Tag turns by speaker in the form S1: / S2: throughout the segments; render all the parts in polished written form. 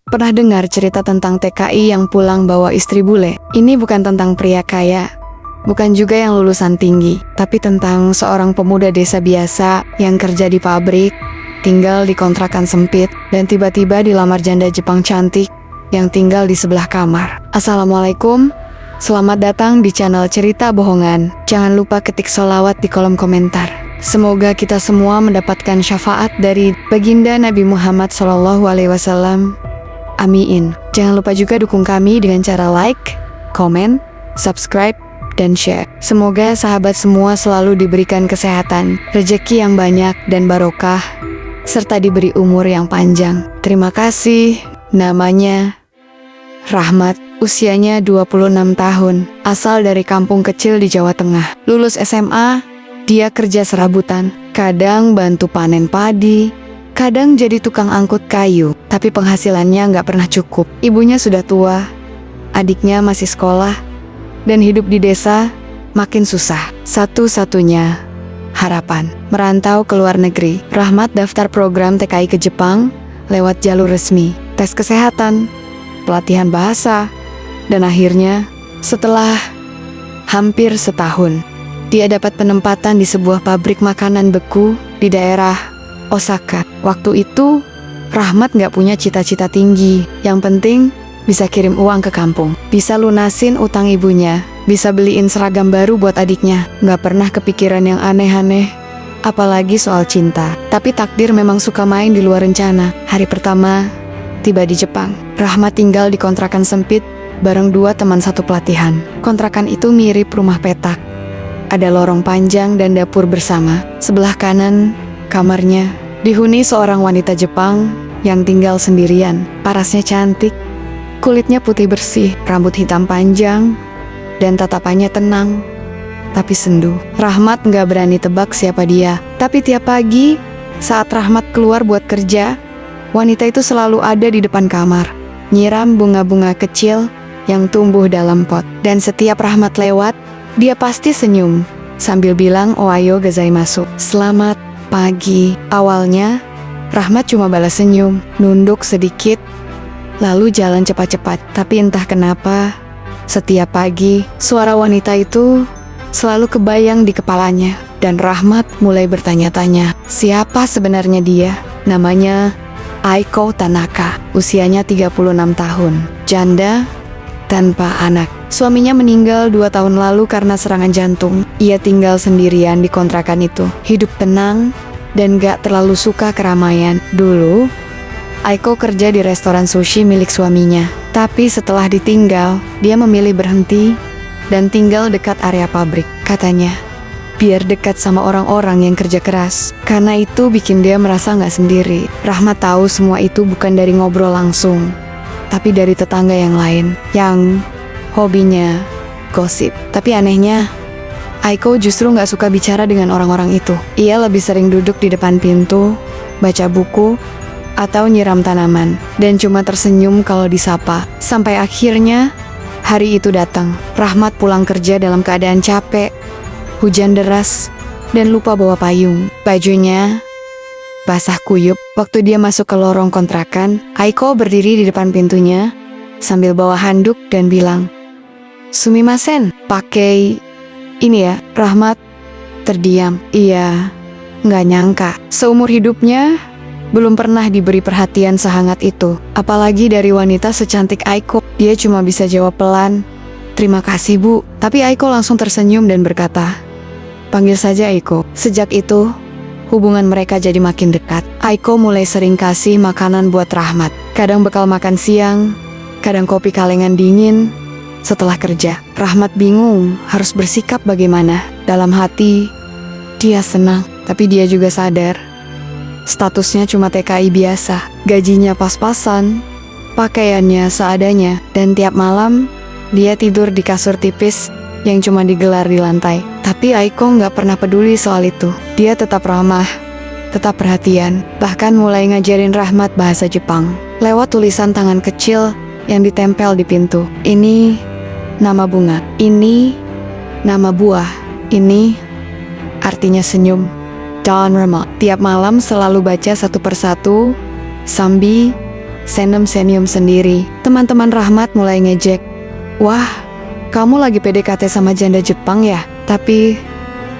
S1: Pernah dengar cerita tentang TKI yang pulang bawa istri bule? Ini bukan tentang pria kaya, bukan juga yang lulusan tinggi, tapi tentang seorang pemuda desa biasa yang kerja di pabrik, tinggal di kontrakan sempit, dan tiba-tiba dilamar janda Jepang cantik yang tinggal di sebelah kamar. Assalamualaikum, selamat datang di channel Cerita Bohongan. Jangan lupa ketik sholawat di kolom komentar. Semoga kita semua mendapatkan syafaat dari baginda Nabi Muhammad SAW. Amin. Jangan lupa juga dukung kami dengan cara like, komen, subscribe, dan share. Semoga sahabat semua selalu diberikan kesehatan, rezeki yang banyak dan barokah, serta diberi umur yang panjang. Terima kasih. Namanya Rahmat, usianya 26 tahun, asal dari kampung kecil di Jawa Tengah. Lulus SMA, dia kerja serabutan, kadang bantu panen padi, kadang jadi tukang angkut kayu, tapi penghasilannya nggak pernah cukup. Ibunya sudah tua, adiknya masih sekolah, dan hidup di desa makin susah. Satu-satunya harapan, merantau ke luar negeri. Rahmat daftar program TKI ke Jepang lewat jalur resmi, tes kesehatan, pelatihan bahasa, dan akhirnya setelah hampir setahun, dia dapat penempatan di sebuah pabrik makanan beku di daerah Osaka. Waktu itu, Rahmat nggak punya cita-cita tinggi. Yang penting, bisa kirim uang ke kampung, bisa lunasin utang ibunya, bisa beliin seragam baru buat adiknya. Nggak pernah kepikiran yang aneh-aneh, apalagi soal cinta. Tapi takdir memang suka main di luar rencana. Hari pertama, tiba di Jepang. Rahmat tinggal di kontrakan sempit bareng dua teman satu pelatihan. Kontrakan itu mirip rumah petak. Ada lorong panjang dan dapur bersama. Sebelah kanan, kamarnya dihuni seorang wanita Jepang yang tinggal sendirian. Parasnya cantik, kulitnya putih bersih, rambut hitam panjang, dan tatapannya tenang, tapi sendu. Rahmat nggak berani tebak siapa dia. Tapi tiap pagi, saat Rahmat keluar buat kerja, wanita itu selalu ada di depan kamar, nyiram bunga-bunga kecil yang tumbuh dalam pot. Dan setiap Rahmat lewat, dia pasti senyum, sambil bilang "Ohayo gozaimasu", selamat pagi. Awalnya, Rahmat cuma balas senyum, nunduk sedikit, lalu jalan cepat-cepat. Tapi entah kenapa, setiap pagi, suara wanita itu selalu kebayang di kepalanya. Dan Rahmat mulai bertanya-tanya, siapa sebenarnya dia? Namanya Aiko Tanaka, usianya 36 tahun, janda, tanpa anak. Suaminya meninggal 2 tahun lalu karena serangan jantung. Ia tinggal sendirian di kontrakan itu, hidup tenang dan gak terlalu suka keramaian. Dulu, Aiko kerja di restoran sushi milik suaminya. Tapi setelah ditinggal, dia memilih berhenti dan tinggal dekat area pabrik. Katanya, biar dekat sama orang-orang yang kerja keras. Karena itu bikin dia merasa gak sendiri. Rahmat tahu semua itu bukan dari ngobrol langsung, tapi dari tetangga yang lain, yang hobinya gosip. Tapi anehnya, Aiko justru gak suka bicara dengan orang-orang itu. Ia lebih sering duduk di depan pintu, baca buku, atau nyiram tanaman, dan cuma tersenyum kalau disapa. Sampai akhirnya, hari itu datang. Rahmat pulang kerja dalam keadaan capek, hujan deras, dan lupa bawa payung. Bajunya basah kuyup. Waktu dia masuk ke lorong kontrakan, Aiko berdiri di depan pintunya sambil bawa handuk dan bilang, "Sumimasen." Pakai ini ya. Rahmat terdiam. Ia nggak nyangka seumur hidupnya belum pernah diberi perhatian sehangat itu, apalagi dari wanita secantik Aiko. Dia cuma bisa jawab pelan, "Terima kasih, Bu." Tapi Aiko langsung tersenyum dan berkata, "Panggil saja Aiko." Sejak itu, hubungan mereka jadi makin dekat. Aiko mulai sering kasih makanan buat Rahmat. Kadang bekal makan siang, kadang kopi kalengan dingin setelah kerja. Rahmat bingung harus bersikap bagaimana. Dalam hati, dia senang, tapi dia juga sadar statusnya cuma TKI biasa. Gajinya pas-pasan, pakaiannya seadanya, dan tiap malam dia tidur di kasur tipis yang cuma digelar di lantai. Tapi Aiko nggak pernah peduli soal itu. Dia tetap ramah, tetap perhatian, bahkan mulai ngajarin Rahmat bahasa Jepang lewat tulisan tangan kecil yang ditempel di pintu. Ini nama bunga, ini nama buah, ini artinya senyum. Dan Rama tiap malam selalu baca satu persatu sambil senyum sendiri. Teman-teman Rahmat mulai ngejek. Wah, kamu lagi PDKT sama janda Jepang ya? Tapi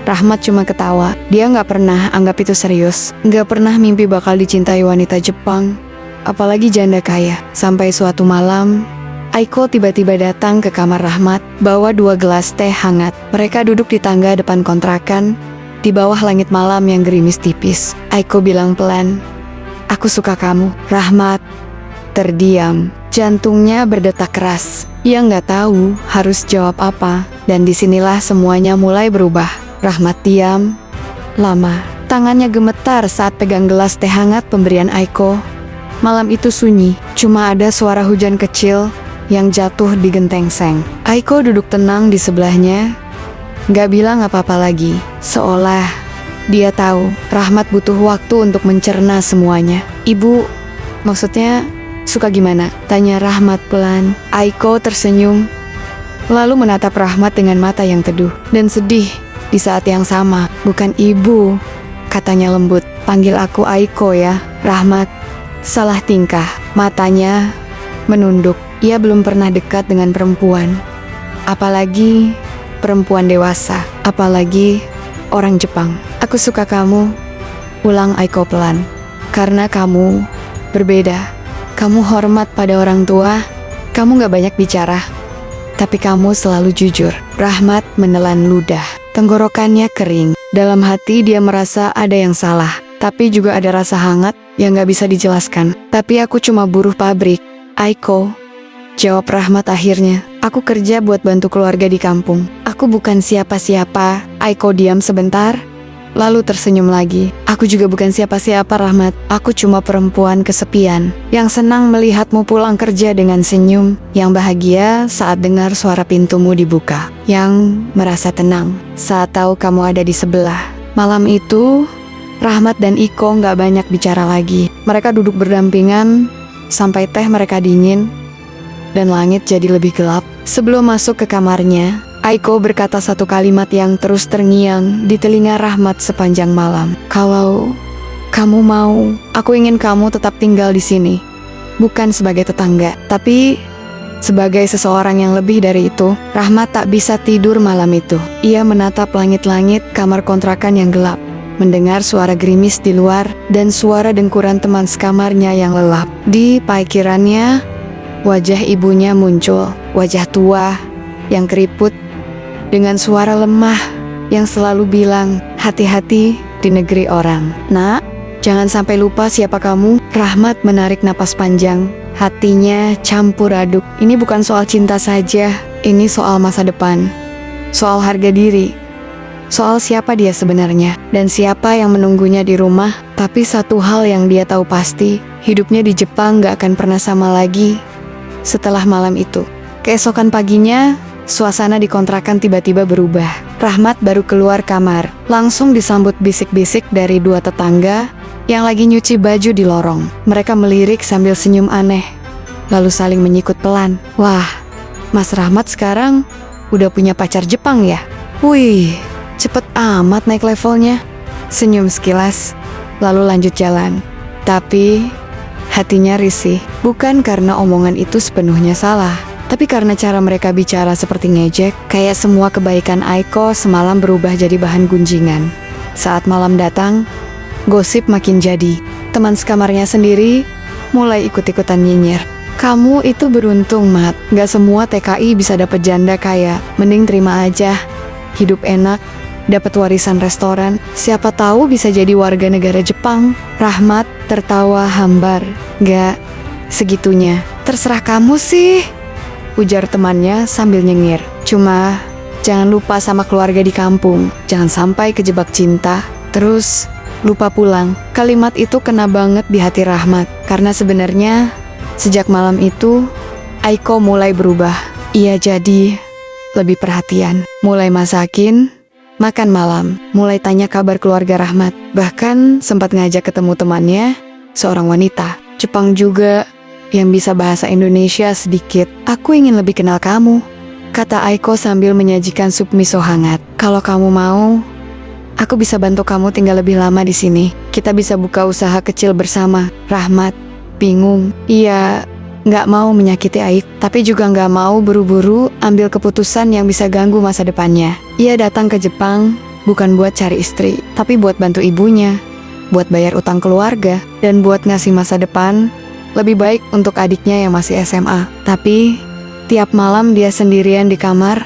S1: Rahmat cuma ketawa. Dia nggak pernah anggap itu serius. Nggak pernah mimpi bakal dicintai wanita Jepang, apalagi janda kaya. Sampai suatu malam, Aiko tiba-tiba datang ke kamar Rahmat, bawa 2 gelas teh hangat. Mereka duduk di tangga depan kontrakan, di bawah langit malam yang gerimis tipis. Aiko bilang pelan, "Aku suka kamu." Rahmat terdiam, jantungnya berdetak keras. Ia nggak tahu harus jawab apa, dan disinilah semuanya mulai berubah. Rahmat diam lama. Tangannya gemetar saat pegang gelas teh hangat pemberian Aiko. Malam itu sunyi, cuma ada suara hujan kecil yang jatuh di genteng seng. Aiko duduk tenang di sebelahnya, gak bilang apa-apa lagi. Seolah dia tahu Rahmat butuh waktu untuk mencerna semuanya. "Ibu, maksudnya suka gimana?" tanya Rahmat pelan. Aiko tersenyum, lalu menatap Rahmat dengan mata yang teduh dan sedih di saat yang sama. "Bukan ibu," katanya lembut. "Panggil aku Aiko ya." Rahmat salah tingkah, matanya menunduk. Ia belum pernah dekat dengan perempuan, apalagi perempuan dewasa, apalagi orang Jepang. "Aku suka kamu," ulang Aiko pelan. "Karena kamu berbeda. Kamu hormat pada orang tua, kamu gak banyak bicara, tapi kamu selalu jujur." Rahmat menelan ludah. Tenggorokannya kering. Dalam hati dia merasa ada yang salah, tapi juga ada rasa hangat yang gak bisa dijelaskan. "Tapi aku cuma buruh pabrik, Aiko," jawab Rahmat akhirnya. "Aku kerja buat bantu keluarga di kampung. Aku bukan siapa-siapa." Aiko diam sebentar, lalu tersenyum lagi. "Aku juga bukan siapa-siapa, Rahmat. Aku cuma perempuan kesepian yang senang melihatmu pulang kerja dengan senyum, yang bahagia saat dengar suara pintumu dibuka, yang merasa tenang saat tahu kamu ada di sebelah." Malam itu, Rahmat dan Iko gak banyak bicara lagi. Mereka duduk berdampingan sampai teh mereka dingin dan langit jadi lebih gelap. Sebelum masuk ke kamarnya, Aiko berkata satu kalimat yang terus terngiang di telinga Rahmat sepanjang malam. "Kalau kamu mau, aku ingin kamu tetap tinggal di sini. Bukan sebagai tetangga, tapi sebagai seseorang yang lebih dari itu." Rahmat tak bisa tidur malam itu. Ia menatap langit-langit kamar kontrakan yang gelap, mendengar suara gerimis di luar dan suara dengkuran teman sekamarnya yang lelap. Di pikirannya, wajah ibunya muncul, wajah tua yang keriput, dengan suara lemah yang selalu bilang, "Hati-hati di negeri orang. Nak, jangan sampai lupa siapa kamu." Rahmat menarik napas panjang. Hatinya campur aduk. Ini bukan soal cinta saja, ini soal masa depan, soal harga diri, soal siapa dia sebenarnya, dan siapa yang menunggunya di rumah. Tapi satu hal yang dia tahu pasti, hidupnya di Jepang gak akan pernah sama lagi setelah malam itu. Keesokan paginya, suasana di kontrakan tiba-tiba berubah. Rahmat baru keluar kamar, langsung disambut bisik-bisik dari 2 tetangga yang lagi nyuci baju di lorong. Mereka melirik sambil senyum aneh, lalu saling menyikut pelan. "Wah, Mas Rahmat sekarang udah punya pacar Jepang ya? Wih, cepet amat naik levelnya." Senyum sekilas, lalu lanjut jalan. Tapi hatinya risih, bukan karena omongan itu sepenuhnya salah, tapi karena cara mereka bicara seperti ngejek, kayak semua kebaikan Aiko semalam berubah jadi bahan gunjingan. Saat malam datang, gosip makin jadi. Teman sekamarnya sendiri mulai ikut-ikutan nyinyir. "Kamu itu beruntung, Mat. Gak semua TKI bisa dapet janda kaya. Mending terima aja. Hidup enak, dapat warisan restoran. Siapa tahu bisa jadi warga negara Jepang." Rahmat tertawa hambar. "Gak segitunya." "Terserah kamu sih," ujar temannya sambil nyengir. "Cuma jangan lupa sama keluarga di kampung. Jangan sampai kejebak cinta, terus lupa pulang." Kalimat itu kena banget di hati Rahmat, karena sebenarnya sejak malam itu Aiko mulai berubah. Ia jadi lebih perhatian, mulai masakin, makan malam, mulai tanya kabar keluarga Rahmat. Bahkan sempat ngajak ketemu temannya, seorang wanita Jepang juga yang bisa bahasa Indonesia sedikit. "Aku ingin lebih kenal kamu," kata Aiko sambil menyajikan sup miso hangat. "Kalau kamu mau, aku bisa bantu kamu tinggal lebih lama di sini. Kita bisa buka usaha kecil bersama." Rahmat bingung. Ia nggak mau menyakiti Aiko, tapi juga nggak mau buru-buru ambil keputusan yang bisa ganggu masa depannya. Ia datang ke Jepang bukan buat cari istri, tapi buat bantu ibunya, buat bayar utang keluarga, dan buat ngasih masa depan lebih baik untuk adiknya yang masih SMA. Tapi tiap malam dia sendirian di kamar,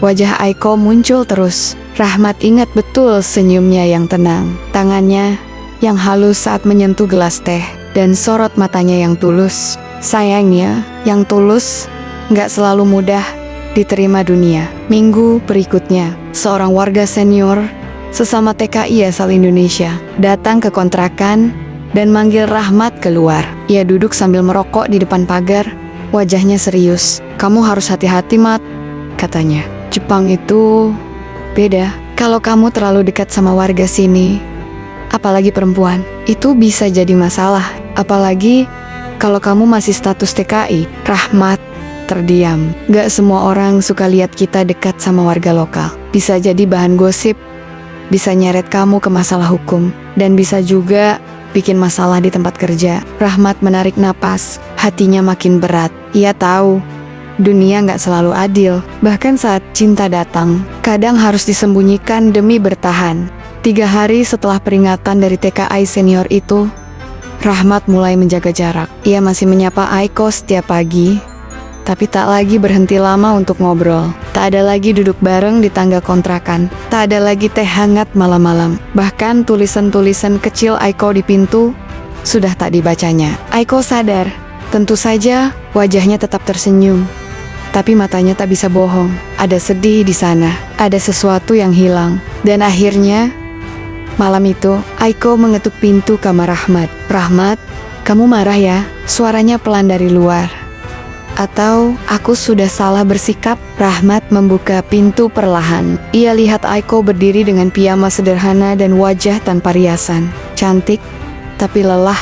S1: wajah Aiko muncul terus. Rahmat ingat betul senyumnya yang tenang, tangannya yang halus saat menyentuh gelas teh, dan sorot matanya yang tulus. Sayangnya, yang tulus nggak selalu mudah diterima dunia. Minggu berikutnya, seorang warga senior sesama TKI asal Indonesia datang ke kontrakan dan manggil Rahmat keluar. Ia duduk sambil merokok di depan pagar, wajahnya serius. "Kamu harus hati-hati, Mat," katanya. "Jepang itu beda. Kalau kamu terlalu dekat sama warga sini, apalagi perempuan, itu bisa jadi masalah. Apalagi kalau kamu masih status TKI." Rahmat terdiam. Gak semua orang suka lihat kita dekat sama warga lokal. Bisa jadi bahan gosip, bisa nyeret kamu ke masalah hukum, dan bisa juga bikin masalah di tempat kerja. Rahmat menarik napas, hatinya makin berat. Ia tahu dunia gak selalu adil. Bahkan saat cinta datang, kadang harus disembunyikan demi bertahan. 3 hari setelah peringatan dari TKI senior itu, Rahmat mulai menjaga jarak. Ia masih menyapa Aiko setiap pagi, tapi tak lagi berhenti lama untuk ngobrol. Tak ada lagi duduk bareng di tangga kontrakan. Tak ada lagi teh hangat malam-malam. Bahkan tulisan-tulisan kecil Aiko di pintu sudah tak dibacanya. Aiko sadar, tentu saja wajahnya tetap tersenyum, tapi matanya tak bisa bohong. Ada sedih di sana, ada sesuatu yang hilang. Dan akhirnya, malam itu, Aiko mengetuk pintu kamar Rahmat. "Rahmat, kamu marah ya?" Suaranya pelan dari luar. "Atau aku sudah salah bersikap?" Rahmat membuka pintu perlahan. Ia lihat Aiko berdiri dengan piyama sederhana dan wajah tanpa riasan. Cantik, tapi lelah.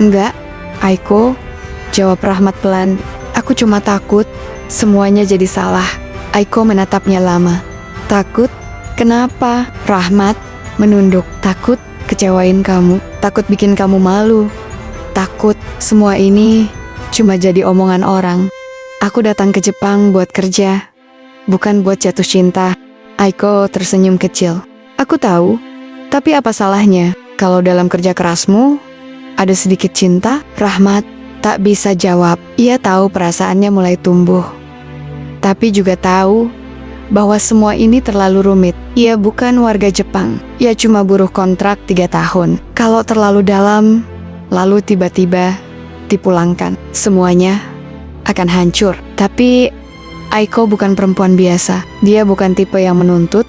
S1: "Enggak, Aiko," jawab Rahmat pelan. "Aku cuma takut semuanya jadi salah." Aiko menatapnya lama. "Takut? Kenapa?" Rahmat menunduk. "Takut kecewain kamu, takut bikin kamu malu, takut semua ini cuma jadi omongan orang. Aku datang ke Jepang buat kerja, bukan buat jatuh cinta." Aiko tersenyum kecil. "Aku tahu, tapi apa salahnya kalau dalam kerja kerasmu ada sedikit cinta?" Rahmat tak bisa jawab. Ia tahu perasaannya mulai tumbuh, tapi juga tahu bahwa semua ini terlalu rumit. Ia bukan warga Jepang, ia cuma buruh kontrak 3 tahun. Kalau terlalu dalam, lalu tiba-tiba dipulangkan, semuanya akan hancur. Tapi Aiko bukan perempuan biasa. Dia bukan tipe yang menuntut,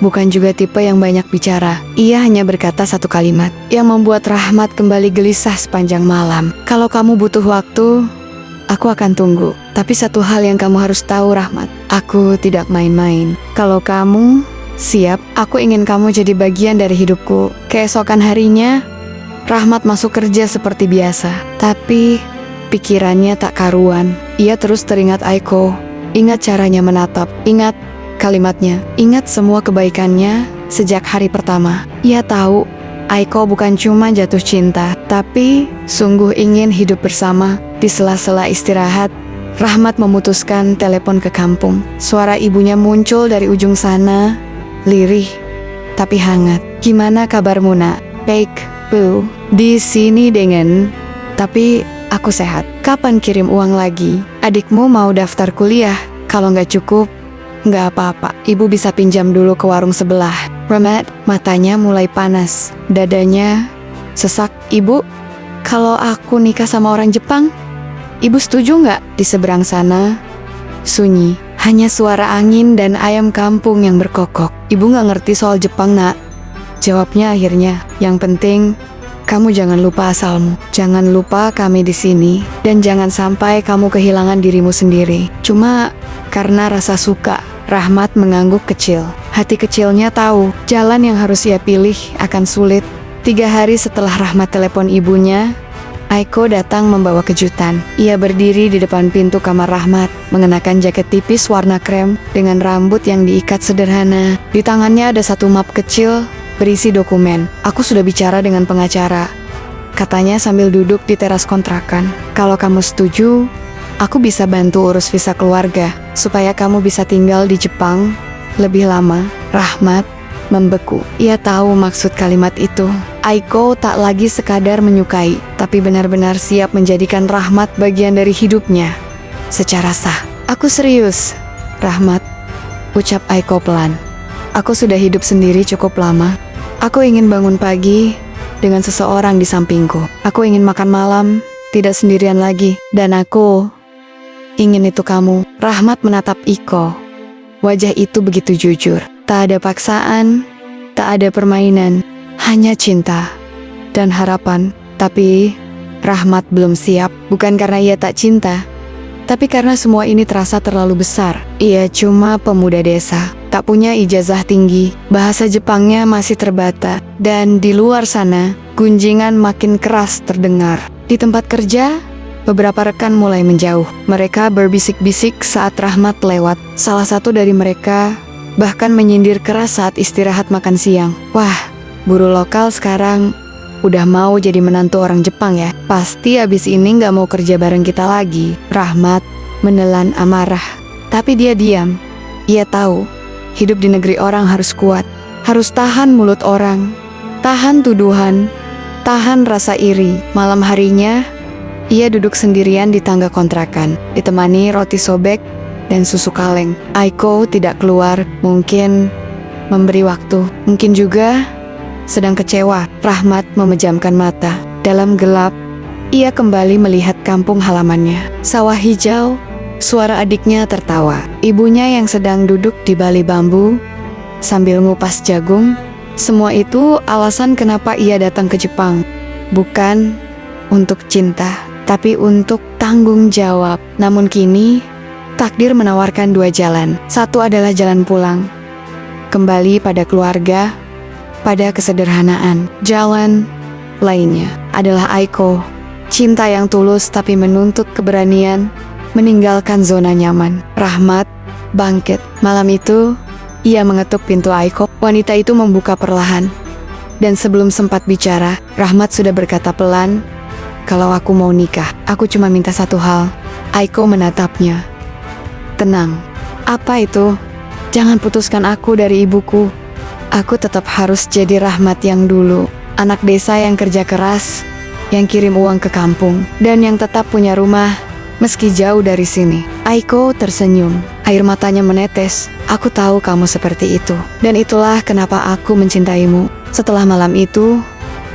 S1: bukan juga tipe yang banyak bicara. Ia hanya berkata satu kalimat yang membuat Rahmat kembali gelisah sepanjang malam. "Kalau kamu butuh waktu, aku akan tunggu. Tapi satu hal yang kamu harus tahu, Rahmat, aku tidak main-main. Kalau kamu siap, aku ingin kamu jadi bagian dari hidupku." Keesokan harinya, Rahmat masuk kerja seperti biasa, tapi pikirannya tak karuan. Ia terus teringat Aiko, ingat caranya menatap, ingat kalimatnya, ingat semua kebaikannya sejak hari pertama. Ia tahu Aiko bukan cuma jatuh cinta, tapi sungguh ingin hidup bersama. Di sela-sela istirahat, Rahmat memutuskan telepon ke kampung. Suara ibunya muncul dari ujung sana, lirih tapi hangat. "Gimana kabarmu, Nak?" "Baik, Bu. Di sini dengan, tapi aku sehat. Kapan kirim uang lagi? Adikmu mau daftar kuliah. Kalau nggak cukup, nggak apa-apa. Ibu bisa pinjam dulu ke warung sebelah." Rahmat matanya mulai panas, dadanya sesak. "Ibu, kalau aku nikah sama orang Jepang, Ibu setuju nggak?" Di seberang sana, sunyi. Hanya suara angin dan ayam kampung yang berkokok. "Ibu nggak ngerti soal Jepang, Nak," jawabnya akhirnya. "Yang penting, kamu jangan lupa asalmu. Jangan lupa kami di sini. Dan jangan sampai kamu kehilangan dirimu sendiri." Cuma karena rasa suka, Rahmat mengangguk kecil. Hati kecilnya tahu, jalan yang harus ia pilih akan sulit. 3 hari setelah Rahmat telepon ibunya, Aiko datang membawa kejutan. Ia berdiri di depan pintu kamar Rahmat, mengenakan jaket tipis warna krem dengan rambut yang diikat sederhana. Di tangannya ada satu map kecil berisi dokumen. "Aku sudah bicara dengan pengacara. katanya sambil duduk di teras kontrakan. Kalau kamu setuju, aku bisa bantu urus visa keluarga, supaya kamu bisa tinggal di Jepang lebih lama. Rahmat membeku. Ia tahu maksud kalimat itu. Aiko tak lagi sekadar menyukai, tapi benar-benar siap menjadikan Rahmat bagian dari hidupnya secara sah. Aku serius, Rahmat, ucap Aiko pelan. Aku sudah hidup sendiri cukup lama. Aku ingin bangun pagi dengan seseorang di sampingku. Aku ingin makan malam tidak sendirian lagi. Dan aku ingin itu kamu. Rahmat menatap Iko. Wajah itu begitu jujur. Tak ada paksaan, tak ada permainan, hanya cinta dan harapan. Tapi Rahmat belum siap, bukan karena ia tak cinta, tapi karena semua ini terasa terlalu besar. Ia cuma pemuda desa, tak punya ijazah tinggi, bahasa Jepangnya masih terbata, dan di luar sana, gunjingan makin keras terdengar. Di tempat kerja, beberapa rekan mulai menjauh. Mereka berbisik-bisik saat Rahmat lewat. Salah satu dari mereka bahkan menyindir keras saat istirahat makan siang. Wah, buruh lokal sekarang udah mau jadi menantu orang Jepang ya. Pasti abis ini gak mau kerja bareng kita lagi. Rahmat menelan amarah, tapi dia diam. Ia tahu, hidup di negeri orang harus kuat, harus tahan mulut orang, tahan tuduhan, tahan rasa iri. Malam harinya, ia duduk sendirian di tangga kontrakan, ditemani roti sobek dan susu kaleng. Aiko tidak keluar, mungkin memberi waktu, mungkin juga sedang kecewa. Rahmat memejamkan mata. Dalam gelap, ia kembali melihat kampung halamannya. Sawah hijau, suara adiknya tertawa. Ibunya yang sedang duduk di bali bambu sambil ngupas jagung. Semua itu alasan kenapa ia datang ke Jepang. Bukan untuk cinta, tapi untuk tanggung jawab. Namun kini, takdir menawarkan dua jalan. Satu adalah jalan pulang, kembali pada keluarga, pada kesederhanaan. Jalan lainnya adalah Aiko, cinta yang tulus tapi menuntut keberanian meninggalkan zona nyaman. Rahmat bangkit. Malam itu, ia mengetuk pintu Aiko. Wanita itu membuka perlahan. Dan sebelum sempat bicara, Rahmat sudah berkata pelan, "Kalau aku mau nikah, aku cuma minta satu hal." Aiko menatapnya. "Tenang." "Apa itu?" "Jangan putuskan aku dari ibuku. Aku tetap harus jadi Rahmat yang dulu. Anak desa yang kerja keras, yang kirim uang ke kampung, dan yang tetap punya rumah meski jauh dari sini." Aiko tersenyum. Air matanya menetes. "Aku tahu kamu seperti itu. Dan itulah kenapa aku mencintaimu." Setelah malam itu,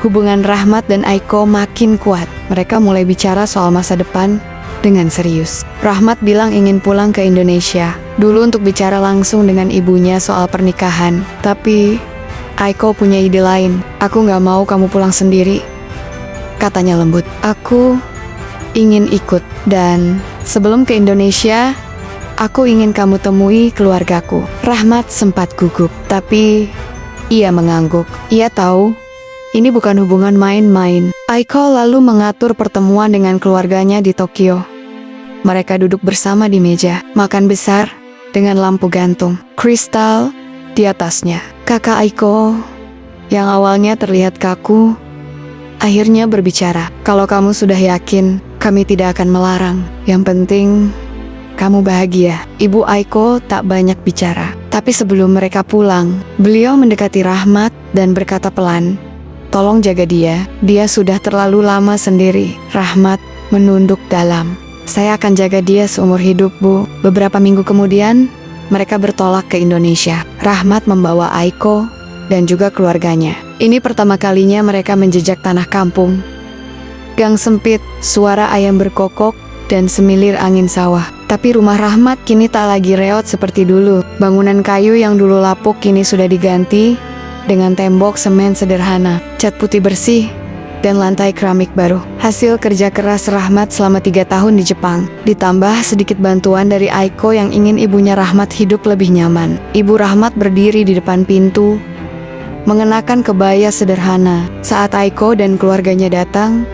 S1: hubungan Rahmat dan Aiko makin kuat. Mereka mulai bicara soal masa depan dengan serius. Rahmat bilang ingin pulang ke Indonesia dulu untuk bicara langsung dengan ibunya soal pernikahan. Tapi Aiko punya ide lain. "Aku gak mau kamu pulang sendiri," katanya lembut. "Aku ingin ikut. Dan sebelum ke Indonesia, aku ingin kamu temui keluargaku." Rahmat sempat gugup, tapi ia mengangguk. Ia tahu ini bukan hubungan main-main. Aiko lalu mengatur pertemuan dengan keluarganya di Tokyo. Mereka duduk bersama di meja makan besar dengan lampu gantung, kristal di atasnya. Kakak Aiko, yang awalnya terlihat kaku, akhirnya berbicara. "Kalau kamu sudah yakin, kami tidak akan melarang. Yang penting, kamu bahagia." Ibu Aiko tak banyak bicara. Tapi sebelum mereka pulang, beliau mendekati Rahmat dan berkata pelan, "Tolong jaga dia. Dia sudah terlalu lama sendiri." Rahmat menunduk dalam. "Saya akan jaga dia seumur hidup, Bu." Beberapa minggu kemudian, mereka bertolak ke Indonesia. Rahmat membawa Aiko dan juga keluarganya. Ini pertama kalinya mereka menjejak tanah kampung. Gang sempit, suara ayam berkokok, dan semilir angin sawah. Tapi rumah Rahmat kini tak lagi reot seperti dulu. Bangunan kayu yang dulu lapuk kini sudah diganti dengan tembok semen sederhana, cat putih bersih, dan lantai keramik baru. Hasil kerja keras Rahmat selama 3 tahun di Jepang, ditambah sedikit bantuan dari Aiko yang ingin ibunya Rahmat hidup lebih nyaman. Ibu Rahmat berdiri di depan pintu, mengenakan kebaya sederhana. Saat Aiko dan keluarganya datang,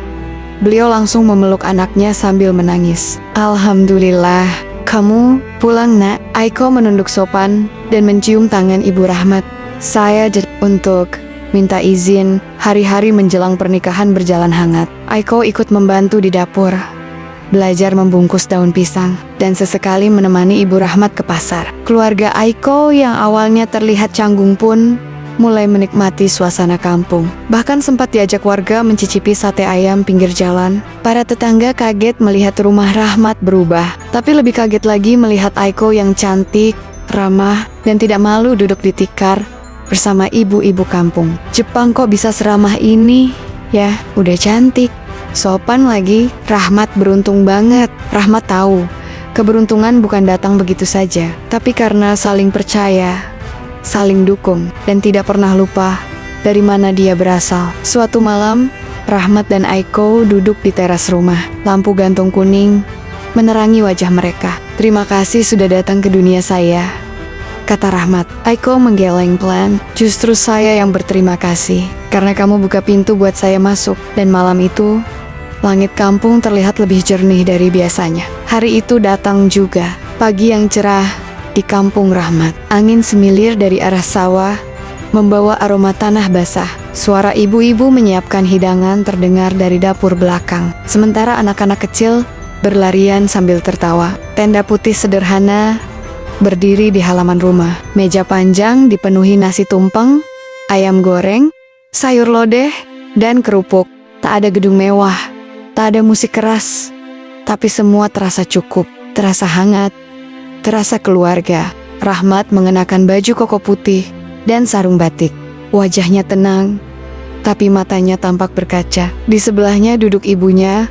S1: beliau langsung memeluk anaknya sambil menangis. "Alhamdulillah, kamu pulang, Nak." Aiko menunduk sopan dan mencium tangan ibu Rahmat. "Saya untuk minta izin. Hari-hari menjelang pernikahan berjalan hangat. Aiko ikut membantu di dapur, belajar membungkus daun pisang, dan sesekali menemani Ibu Rahmat ke pasar. Keluarga Aiko yang awalnya terlihat canggung pun mulai menikmati suasana kampung. Bahkan sempat diajak warga mencicipi sate ayam pinggir jalan. Para tetangga kaget melihat rumah Rahmat berubah, tapi lebih kaget lagi melihat Aiko yang cantik, ramah, dan tidak malu duduk di tikar bersama ibu-ibu kampung. Jepang kok bisa seramah ini? Ya, udah cantik, sopan lagi. Rahmat beruntung banget. Rahmat tahu, keberuntungan bukan datang begitu saja, tapi karena saling percaya, saling dukung, dan tidak pernah lupa dari mana dia berasal. Suatu malam, Rahmat dan Aiko duduk di teras rumah. Lampu gantung kuning menerangi wajah mereka. "Terima kasih sudah datang ke dunia saya," kata Rahmat. Aiko menggeleng pelan. "Justru saya yang berterima kasih, karena kamu buka pintu buat saya masuk." Dan malam itu, langit kampung terlihat lebih jernih dari biasanya. Hari itu datang juga, pagi yang cerah di kampung Rahmat. Angin semilir dari arah sawah, membawa aroma tanah basah. Suara ibu-ibu menyiapkan hidangan terdengar dari dapur belakang. Sementara anak-anak kecil berlarian sambil tertawa. Tenda putih sederhana berdiri di halaman rumah. Meja panjang dipenuhi nasi tumpeng, ayam goreng, sayur lodeh, dan kerupuk. Tak ada gedung mewah, tak ada musik keras, tapi semua terasa cukup, terasa hangat, terasa keluarga. Rahmat mengenakan baju koko putih dan sarung batik. Wajahnya tenang, tapi matanya tampak berkaca. Di sebelahnya duduk ibunya,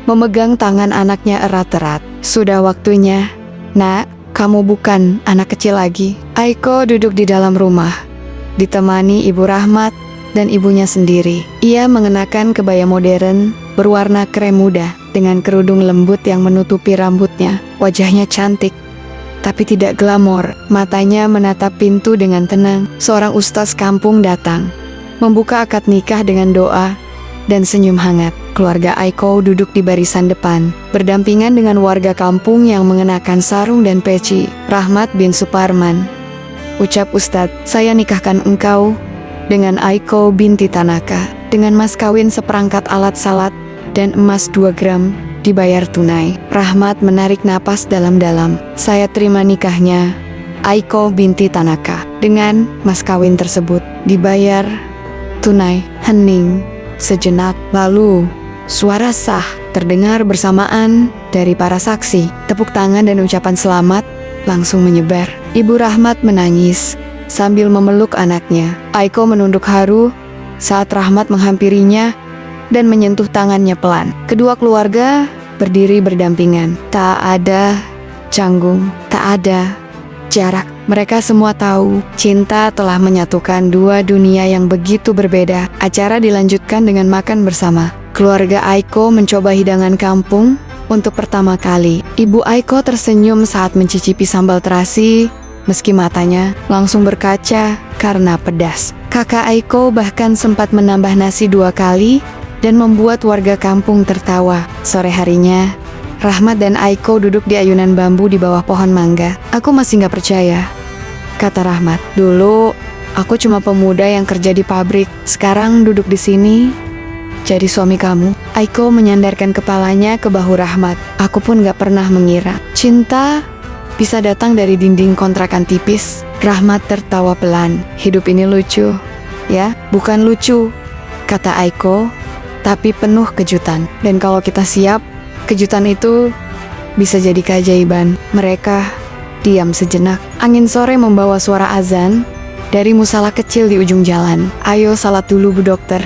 S1: memegang tangan anaknya erat-erat. "Sudah waktunya, Nak. Kamu bukan anak kecil lagi." Aiko duduk di dalam rumah, ditemani Ibu Rahmat dan ibunya sendiri. Ia mengenakan kebaya modern berwarna krem muda dengan kerudung lembut yang menutupi rambutnya. Wajahnya cantik, tapi tidak glamor. Matanya menatap pintu dengan tenang. Seorang ustaz kampung datang, membuka akad nikah dengan doa dan senyum hangat. Keluarga Aiko duduk di barisan depan, berdampingan dengan warga kampung yang mengenakan sarung dan peci. "Rahmat bin Suparman," ucap Ustadz, "saya nikahkan engkau dengan Aiko binti Tanaka, dengan mas kawin seperangkat alat salat dan emas 2 gram, dibayar tunai." Rahmat menarik napas dalam-dalam. "Saya terima nikahnya Aiko binti Tanaka dengan mas kawin tersebut, dibayar tunai." Hening sejenak, lalu suara sah terdengar bersamaan dari para saksi. Tepuk tangan dan ucapan selamat langsung menyebar. Ibu Rahmat menangis sambil memeluk anaknya. Aiko menunduk haru saat Rahmat menghampirinya dan menyentuh tangannya pelan. Kedua keluarga berdiri berdampingan. Tak ada canggung, tak ada jarak. Mereka semua tahu cinta telah menyatukan dua dunia yang begitu berbeda. Acara dilanjutkan dengan makan bersama. Keluarga Aiko mencoba hidangan kampung untuk pertama kali. Ibu Aiko tersenyum saat mencicipi sambal terasi, meski matanya langsung berkaca karena pedas. Kakak Aiko bahkan sempat menambah nasi 2 kali dan membuat warga kampung tertawa. Sore harinya, Rahmat dan Aiko duduk di ayunan bambu di bawah pohon mangga. "Aku masih gak percaya," kata Rahmat. "Dulu aku cuma pemuda yang kerja di pabrik. Sekarang duduk di sini jadi suami kamu." Aiko menyandarkan kepalanya ke bahu Rahmat. "Aku pun gak pernah mengira cinta bisa datang dari dinding kontrakan tipis." Rahmat tertawa pelan. "Hidup ini lucu, ya? Bukan lucu," kata Aiko, "tapi penuh kejutan. Dan kalau kita siap, kejutan itu bisa jadi keajaiban." Mereka diam sejenak. Angin sore membawa suara azan dari musala kecil di ujung jalan. "Ayo salat dulu Bu Dokter,"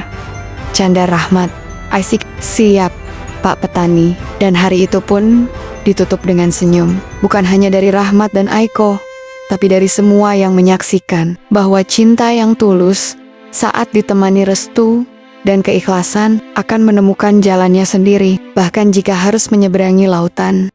S1: canda Rahmat. "Aisik, siap Pak Petani." Dan hari itu pun ditutup dengan senyum. Bukan hanya dari Rahmat dan Aiko, tapi dari semua yang menyaksikan bahwa cinta yang tulus saat ditemani restu dan keikhlasan akan menemukan jalannya sendiri, bahkan jika harus menyeberangi lautan.